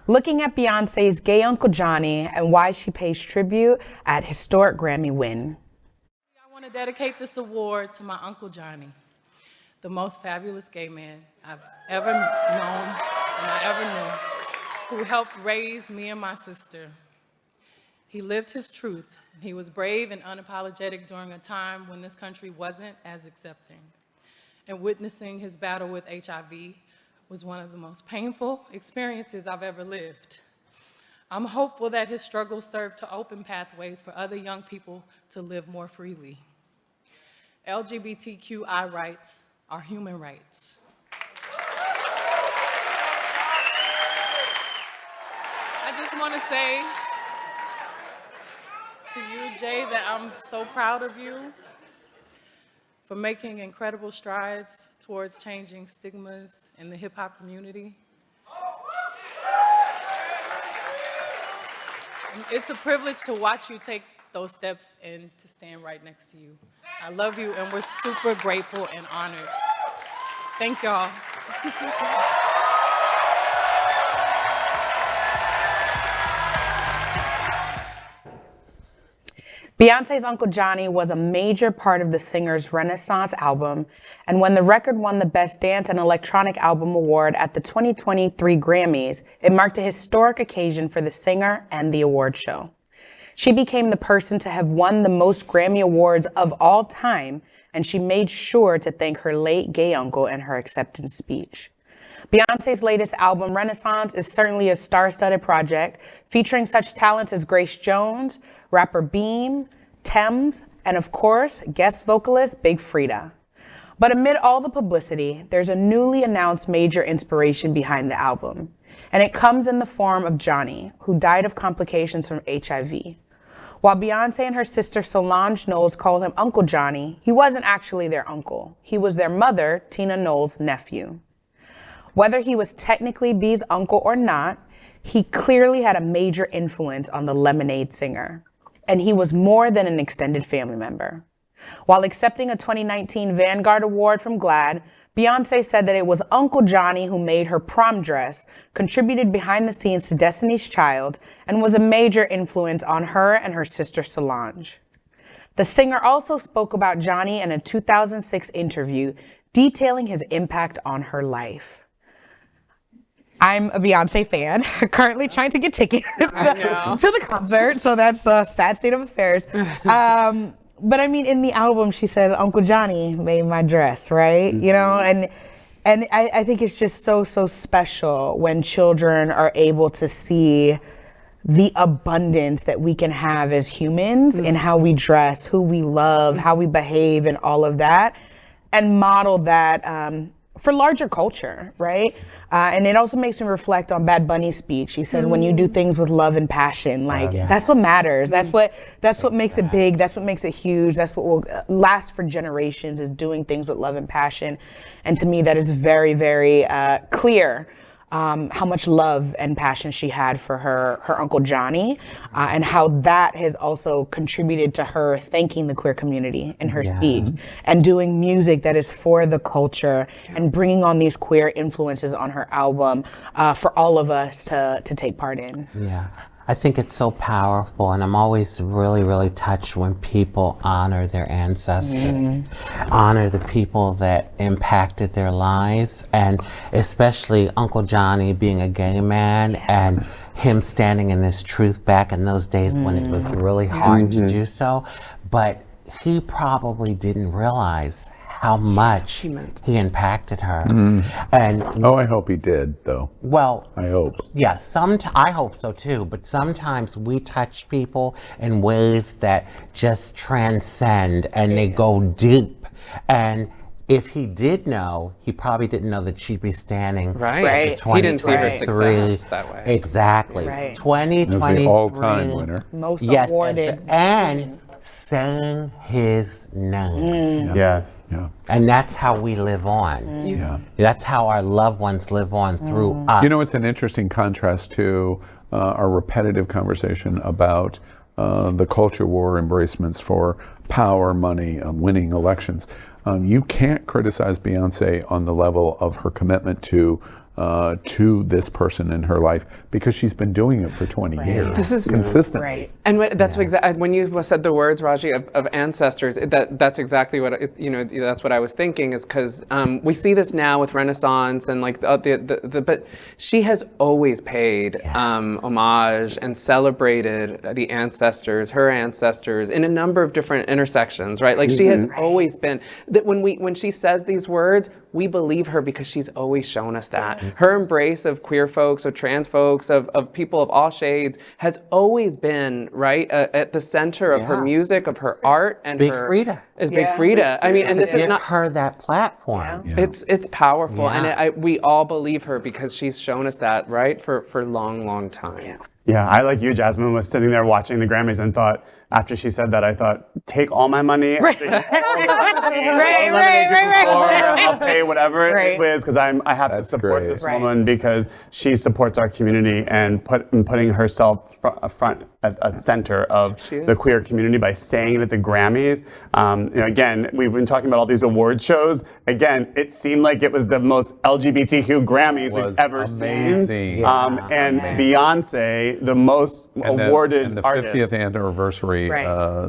looking at Beyonce's Gay Uncle Jonny and why she pays tribute at historic Grammy win. I want to dedicate this award to my Uncle Jonny, the most fabulous gay man I've ever known and I ever knew, who helped raise me and my sister. He lived his truth. He was brave and unapologetic during a time when this country wasn't as accepting. And witnessing his battle with HIV was one of the most painful experiences I've ever lived. I'm hopeful that his struggle served to open pathways for other young people to live more freely. LGBTQI rights are human rights. I just want to say to you, Jay, that I'm so proud of you for making incredible strides towards changing stigmas in the hip-hop community. It's a privilege to watch you take those steps and to stand right next to you. I love you, and we're super grateful and honored. Thank y'all. Beyonce's Uncle Jonny was a major part of the singer's Renaissance album, and when the record won the Best Dance and Electronic Album Award at the 2023 Grammys, it marked a historic occasion for the singer and the award show. She became the person to have won the most Grammy Awards of all time, and she made sure to thank her late gay uncle in her acceptance speech. Beyonce's latest album, Renaissance, is certainly a star-studded project featuring such talents as Grace Jones, rapper Beam, Tems, and of course, guest vocalist Big Freedia. But amid all the publicity, there's a newly announced major inspiration behind the album, and it comes in the form of Jonny, who died of complications from HIV. While Beyonce and her sister Solange Knowles called him Uncle Jonny, he wasn't actually their uncle. He was their mother, Tina Knowles' nephew. Whether he was technically B's uncle or not, he clearly had a major influence on the Lemonade singer, and he was more than an extended family member. While accepting a 2019 Vanguard Award from GLAAD, Beyonce said that it was Uncle Jonny who made her prom dress, contributed behind the scenes to Destiny's Child, and was a major influence on her and her sister Solange. The singer also spoke about Jonny in a 2006 interview, detailing his impact on her life. I'm a Beyonce fan, currently trying to get tickets to the concert, so that's a sad state of affairs. But I mean, in the album, she said, Uncle Jonny made my dress, right? You know, and I think it's just so special when children are able to see the abundance that we can have as humans in how we dress, who we love, how we behave, and all of that, and model that for larger culture, right? And it also makes me reflect on Bad Bunny's speech. He said, when you do things with love and passion, like that's what matters. That's what makes it big. That's what makes it huge. That's what will last for generations, is doing things with love and passion. And to me, that is very, very clear. How much love and passion she had for her Uncle Jonny, and how that has also contributed to her thanking the queer community in her speech, and doing music that is for the culture, and bringing on these queer influences on her album for all of us to take part in. Yeah. I think it's so powerful, and I'm always really touched when people honor their ancestors, honor the people that impacted their lives, and especially Uncle Jonny being a gay man and him standing in his truth back in those days when it was really hard to do so. But he probably didn't realize how much he impacted her. And I hope he did, though. Well, I hope. Yeah, I hope so too, but sometimes we touch people in ways that just transcend, and they go deep. And if he did know, he probably didn't know that she'd be standing Right. He didn't see her success that way. Exactly. 2023. The all-time winner. Most awarded. And sang his name. Yes. And that's how we live on. That's how our loved ones live on through us. You know, it's an interesting contrast to our repetitive conversation about the culture war embracements for power, money, winning elections. You can't criticize Beyonce on the level of her commitment to to this person in her life because she's been doing it for 20 years. This is consistently. Right. And that's exactly when you said the words, Raji, of ancestors. That's exactly what that's what I was thinking. Is because we see this now with Renaissance and like but she has always paid homage and celebrated the ancestors, her ancestors, in a number of different intersections. Right, like she has always been that. When she says these words, we believe her because she's always shown us that. Her embrace of queer folks, of trans folks, of people of all shades has always been, right, at the center of her music, of her art, and Big Freedia. Is Big Freedia. I mean, and this is not her that platform. It's powerful, and we all believe her because she's shown us that, right, for a long time. Yeah, I, like you, Jasmine, was sitting there watching the Grammys and thought, after she said that, I thought, take all my money, I'll pay whatever it is, because I have to support this woman because she supports our community and putting herself front at center of the queer community by saying it at the Grammys. Again, we've been talking about all these award shows. Again, it seemed like it was the most LGBTQ Grammys we've ever seen. And Beyonce, the most awarded and the artist. 50th anniversary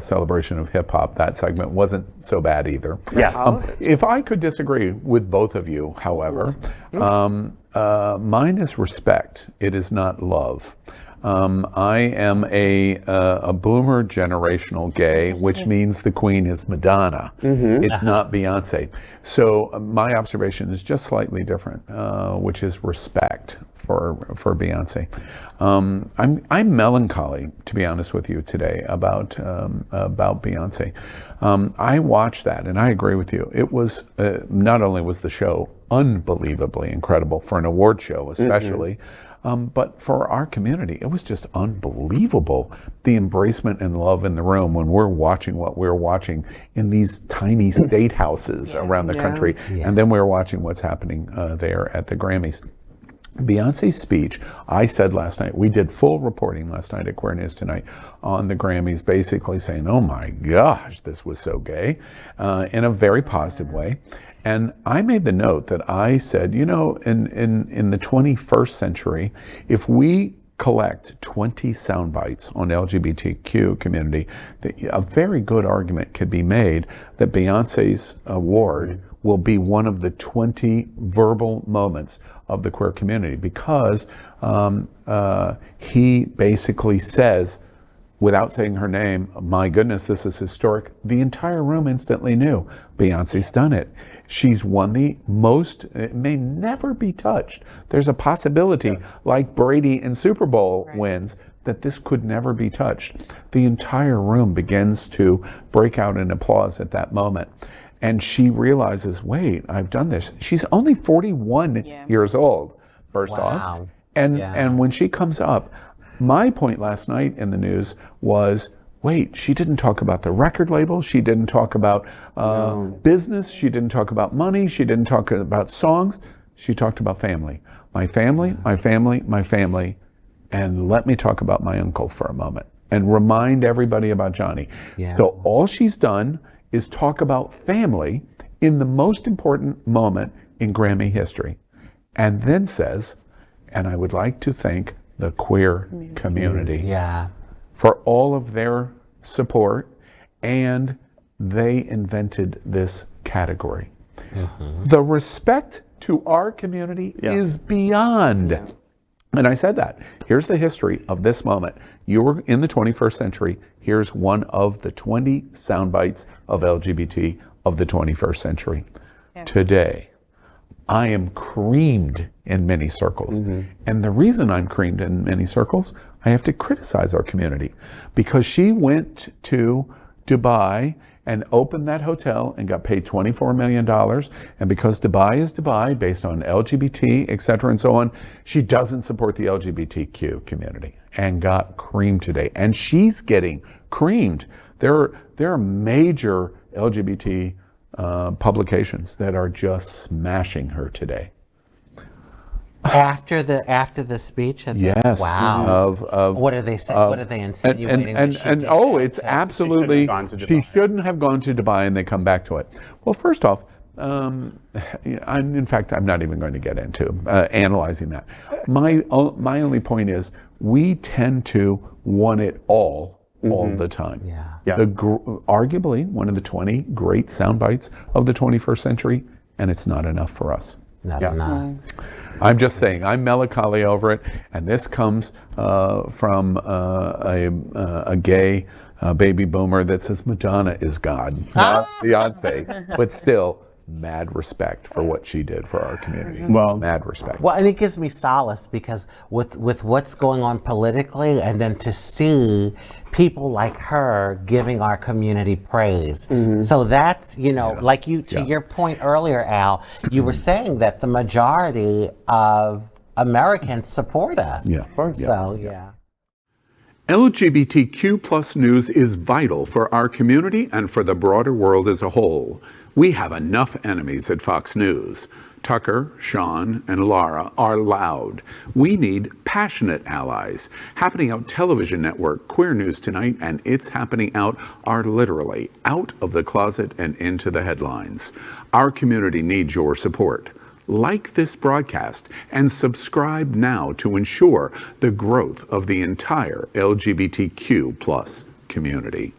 celebration of hip hop, that segment wasn't so bad either. Yes. If I could disagree with both of you, however, mine is respect. It is not love. I am a boomer generational gay, which means the queen is Madonna. It's not Beyonce. So my observation is just slightly different, which is respect for Beyonce. I'm melancholy, to be honest with you, today about Beyonce. I watched that, and I agree with you. It was not only was the show unbelievably incredible for an award show, especially. But for our community, it was just unbelievable, the embracement and love in the room when we're watching what we're watching in these tiny state houses around the country. And then we're watching what's happening there at the Grammys. Beyonce's speech, I said last night, we did full reporting last night at Queer News Tonight on the Grammys, basically saying, oh my gosh, this was so gay, in a very positive way. And I made the note that I said, in the 21st century, if we collect 20 sound bites on LGBTQ community, a very good argument could be made that Beyonce's award will be one of the 20 verbal moments of the queer community, because he basically says, without saying her name, my goodness, this is historic. The entire room instantly knew Beyonce's done it. She's won the most, it may never be touched. There's a possibility, like Brady in Super Bowl wins, that this could never be touched. The entire room begins to break out in applause at that moment. And she realizes, wait, I've done this. She's only 41 years old, first off. And when she comes up, my point last night in the news was, wait, she didn't talk about the record label. She didn't talk about business. She didn't talk about money. She didn't talk about songs. She talked about family. My family, my family, my family. And let me talk about my uncle for a moment and remind everybody about Johnny. So all she's done is talk about family in the most important moment in Grammy history. And then says, and I would like to thank the queer community for all of their support, and they invented this category. The respect to our community is beyond. And I said that. Here's the history of this moment. You were in the 21st century. Here's one of the 20 sound bites of LGBT of the 21st century. Today, I am creamed in many circles. And the reason I'm creamed in many circles, I have to criticize our community, because she went to Dubai and opened that hotel and got paid $24 million. And because Dubai is Dubai, based on LGBT, et cetera, and so on, she doesn't support the LGBTQ community and got creamed today. And she's getting creamed. There are major LGBT publications that are just smashing her today. After the speech? Yes. Wow. What are they saying? What are they insinuating? It's absolutely, she shouldn't have gone to Dubai, and they come back to it. Well, first off, in fact, I'm not even going to get into analyzing that. My only point is we tend to want it all the time. Yeah. Arguably one of the 20 great sound bites of the 21st century, and it's not enough for us. Not enough. I'm just saying, I'm melancholy over it, and this comes from a gay baby boomer that says Madonna is God, not Beyonce, but still mad respect for what she did for our community. Well, mad respect. Well, and it gives me solace because with what's going on politically, and then to see people like her giving our community praise. So that's, like to your point earlier, Al, you were saying that the majority of Americans support us. Yeah, of course. So, yeah. LGBTQ plus news is vital for our community and for the broader world as a whole. We have enough enemies at Fox News. Tucker, Sean, and Laura are loud. We need passionate allies. Happening Out Television Network, Queer News Tonight, and It's Happening Out are literally out of the closet and into the headlines. Our community needs your support. Like this broadcast and subscribe now to ensure the growth of the entire LGBTQ plus community.